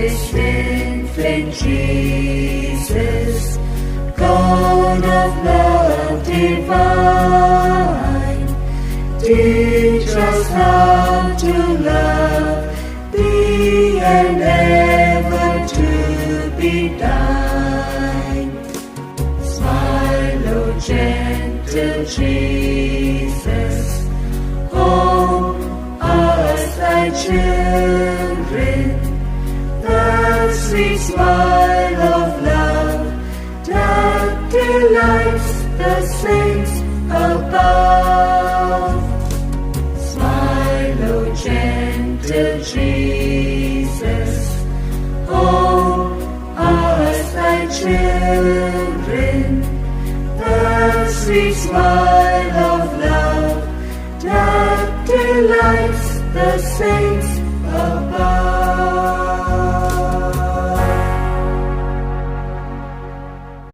this infant Jesus, God of love divine, teach us how to love Thee and ever to be Thine. Smile, O gentle Jesus, home us Thy children, the sweet smile of love that delights the saints above. Smile, O gentle Jesus, home us Thy children, the sweet smile of love that delights the saints above.